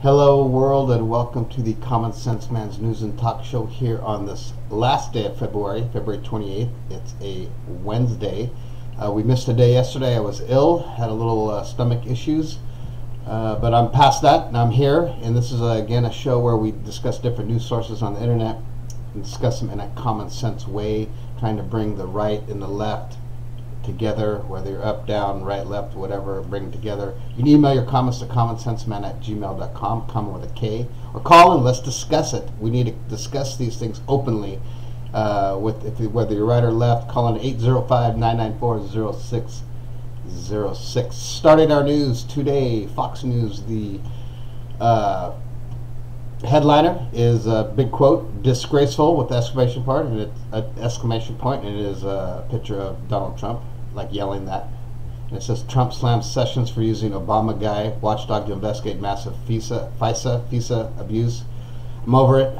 Hello world, and welcome to the Common Sense Man's News and Talk Show here on this last day of February 28th. It's a Wednesday. We missed a day yesterday. I was ill, had a little stomach issues, but I'm past that and I'm here. And this is again a show where we discuss different news sources on the internet and discuss them in a common sense way, trying to bring the right and the left together, whether you're up, down, right, left, whatever, bring them together. You can email your comments to commonsenseman@gmail.com, common with a K, or call and let's discuss it. We need to discuss these things openly, whether you're right or left. Call in 805-994-0606. Starting our news today, Fox News, the headliner is a big quote, disgraceful, with the exclamation point, and it is a picture of Donald Trump, like yelling that. And it says, Trump slams Sessions for using Obama guy watchdog to investigate massive FISA abuse. I'm over it.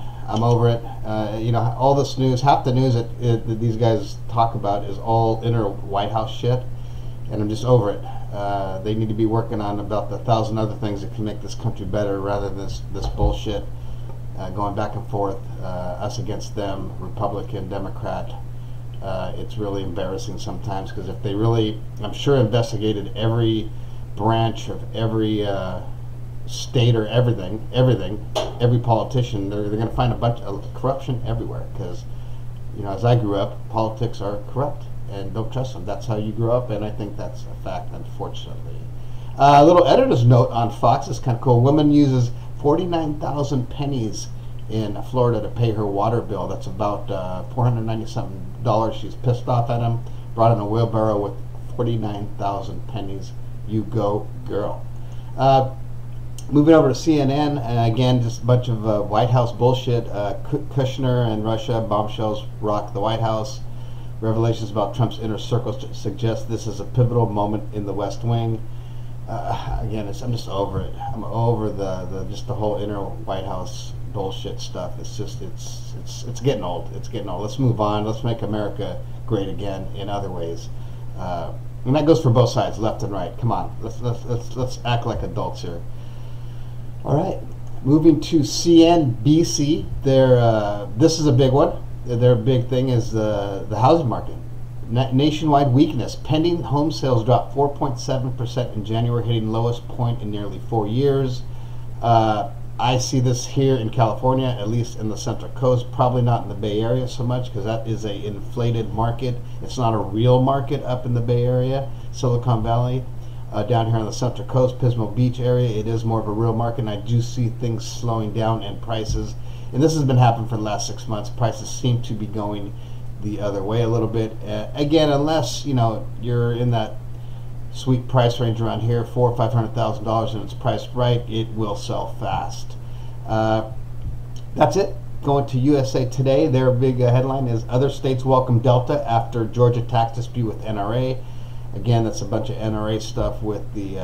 All this news, half the news that these guys talk about is all inner White House shit, and I'm just over it. They need to be working on about the 1,000 other things that can make this country better, rather than this bullshit going back and forth, us against them, Republican, Democrat. It's really embarrassing sometimes, because if they really, I'm sure, investigated every branch of every state or every politician, they're going to find a bunch of corruption everywhere. Because, as I grew up, politics are corrupt, and don't trust them. That's how you grew up, and I think that's a fact, unfortunately. A little editor's note on Fox is kind of cool. Woman uses 49,000 pennies in Florida to pay her water bill. That's about $490-something. She's pissed off at him. Brought in a wheelbarrow with 49,000 pennies. You go, girl. Moving over to CNN, again, just a bunch of White House bullshit. Kushner and Russia bombshells rock the White House. Revelations about Trump's inner circle suggest this is a pivotal moment in the West Wing. Again, I'm just over it. I'm over the whole inner White House bullshit stuff. It's getting old. It's getting old. Let's move on. Let's make America great again in other ways. And that goes for both sides, left and right. Come on, let's act like adults here. All right, moving to CNBC. This is a big one. Their big thing is the housing market. Nationwide weakness. Pending home sales dropped 4.7% in January, hitting lowest point in nearly 4 years. I see this here in California, at least in the Central Coast. Probably not in the Bay Area so much, because that is a inflated market. It's not a real market up in the Bay Area, Silicon Valley. Down here on the Central Coast, Pismo Beach area, it is more of a real market, and I do see things slowing down in prices. And this has been happening for the last 6 months. Prices seem to be going the other way a little bit. Again, unless you're in that sweet price range around here, $400,000 or $500,000, and it's priced right, it will sell fast. That's it. Going to USA Today, their big headline is other states welcome Delta after Georgia tax dispute with NRA. Again, that's a bunch of NRA stuff with the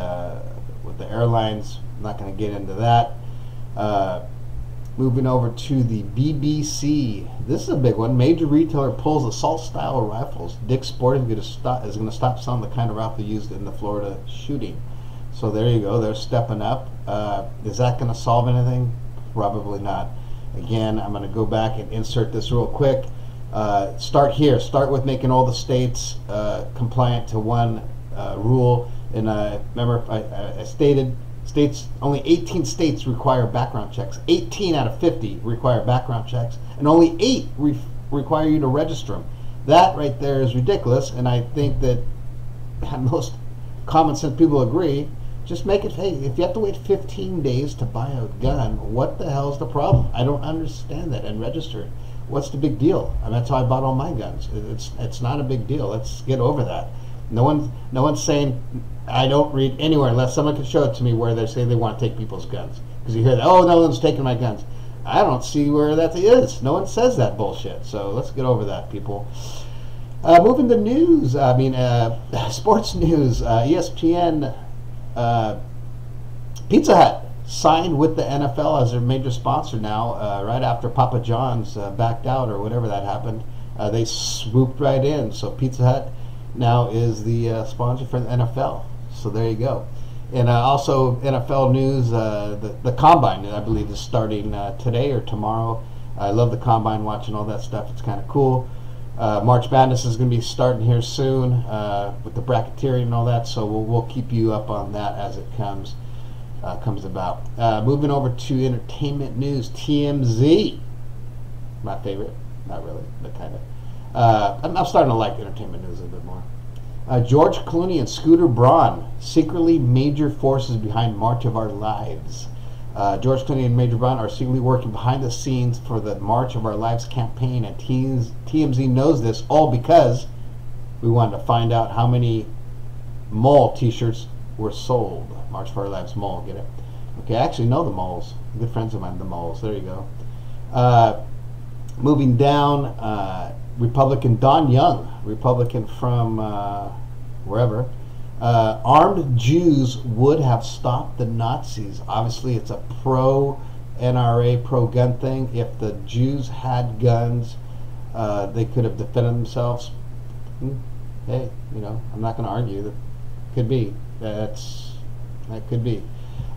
airlines. I'm not going to get into that. Moving over to the BBC. This is a big one. Major retailer pulls assault-style rifles. Dick's Sporting is going to stop selling the kind of rifle used in the Florida shooting. So there you go. They're stepping up. Is that going to solve anything? Probably not. Again, I'm going to go back and insert this real quick. Start here. Start with making all the states compliant to one rule. And remember, I stated only 18 states require background checks. 18 out of 50 require background checks, and only 8 require you to register them. That right there is ridiculous, and I think that most common sense people agree. Just make it, hey, if you have to wait 15 days to buy a gun, what the hell is the problem? I don't understand that, and register it. What's the big deal? I mean, that's how I bought all my guns. It's not a big deal. Let's get over that. No one's saying, I don't read anywhere unless someone can show it to me where they say they want to take people's guns. Because you hear that, oh, no one's taking my guns. I don't see where that is. No one says that bullshit. So let's get over that, people. Moving to news. Sports news. ESPN, Pizza Hut signed with the NFL as their major sponsor now, right after Papa John's backed out or whatever that happened. They swooped right in. So Pizza Hut now is the sponsor for the NFL. So there you go. And also NFL news, the Combine, I believe, is starting today or tomorrow. I love the Combine, watching all that stuff. It's kind of cool. March Madness is going to be starting here soon with the bracketeering and all that, so we'll keep you up on that as it comes about. Moving over to entertainment news, TMZ, my favorite. Not really, but kind of. I'm starting to like entertainment news a bit more. George Clooney and Scooter Braun, secretly major forces behind March of Our Lives. George Clooney and Major Braun are secretly working behind the scenes for the March of Our Lives campaign, and TMZ knows this all because we wanted to find out how many mole t-shirts were sold. March for Our Lives mole, get it? Okay, I actually know the moles. Good friends of mine, the moles. There you go. Moving down, Republican Don Young, Republican from wherever, armed Jews would have stopped the Nazis. Obviously, it's a pro-NRA, pro-gun thing. If the Jews had guns, they could have defended themselves. Hey, I'm not going to argue. That could be. That could be.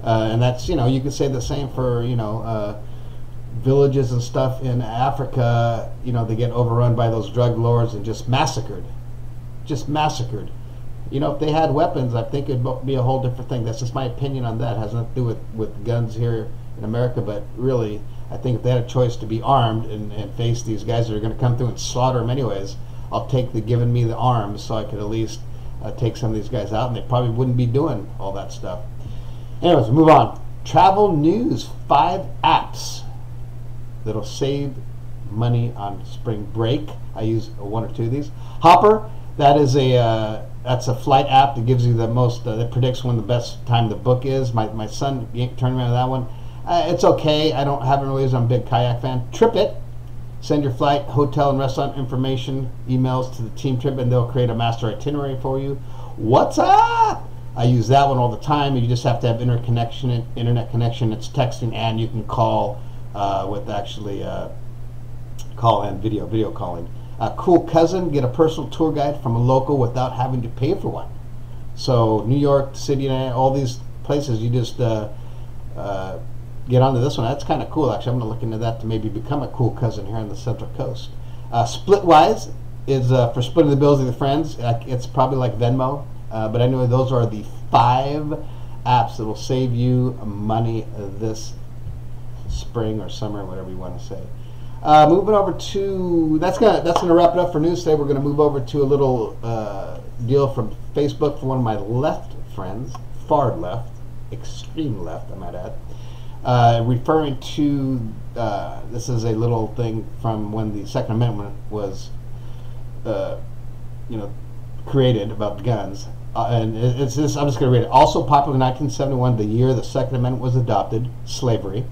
And that's, you could say the same for, villages and stuff in Africa. They get overrun by those drug lords and just massacred. If they had weapons, I think it'd be a whole different thing. That's just my opinion on that. It has nothing to do with guns here in America, but really, I think if they had a choice to be armed and face these guys that are going to come through and slaughter them anyways, I'll take the giving me the arms so I could at least take some of these guys out, and they probably wouldn't be doing all that stuff. Anyways, move on. Travel news, 5 apps that'll save money on spring break. I use 1 or 2 of these. Hopper, that's a flight app that gives you the most, that predicts when the best time to book is. My son turned me on to that one. It's okay. haven't really used it. I'm a big kayak fan. TripIt, send your flight, hotel, and restaurant information, emails to the team Trip, and they'll create a master itinerary for you. What's up? I use that one all the time. You just have to have internet connection. It's texting, and you can call with actually call and video calling. Cool Cousin, get a personal tour guide from a local without having to pay for one. So New York City and all these places, you just get onto this one. That's kind of cool, actually. I'm going to look into that to maybe become a Cool Cousin here on the Central Coast. Splitwise is for splitting the bills with your friends. It's probably like Venmo, but anyway, those are the 5 apps that will save you money this spring or summer, whatever you want to say. Moving over to, that's gonna wrap it up for news today. We're gonna move over to a little deal from Facebook from one of my left friends, far left, extreme left, I might add, referring to this is a little thing from when the Second Amendment was, created about guns, and it's this. I'm just gonna read it. Also popular in 1971, the year the Second Amendment was adopted, slavery.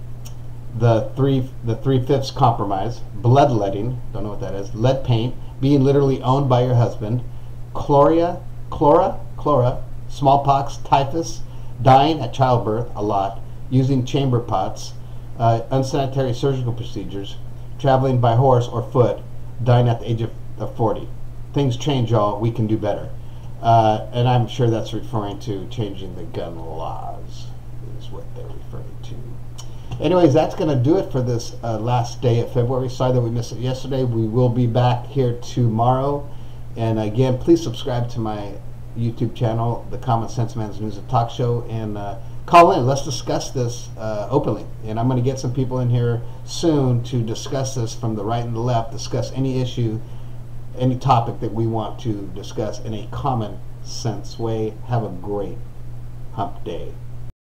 The 3/5 compromise, bloodletting, don't know what that is, lead paint, being literally owned by your husband, chlora, smallpox, typhus, dying at childbirth a lot, using chamber pots, unsanitary surgical procedures, traveling by horse or foot, dying at the age of 40. Things change, y'all. We can do better. And I'm sure that's referring to changing the gun laws, is what they're referring to. Anyways, that's going to do it for this last day of February. Sorry that we missed it yesterday. We will be back here tomorrow. And again, please subscribe to my YouTube channel, The Common Sense Man's News and Talk Show, and call in. Let's discuss this openly. And I'm going to get some people in here soon to discuss this from the right and the left, discuss any issue, any topic that we want to discuss in a common sense way. Have a great hump day.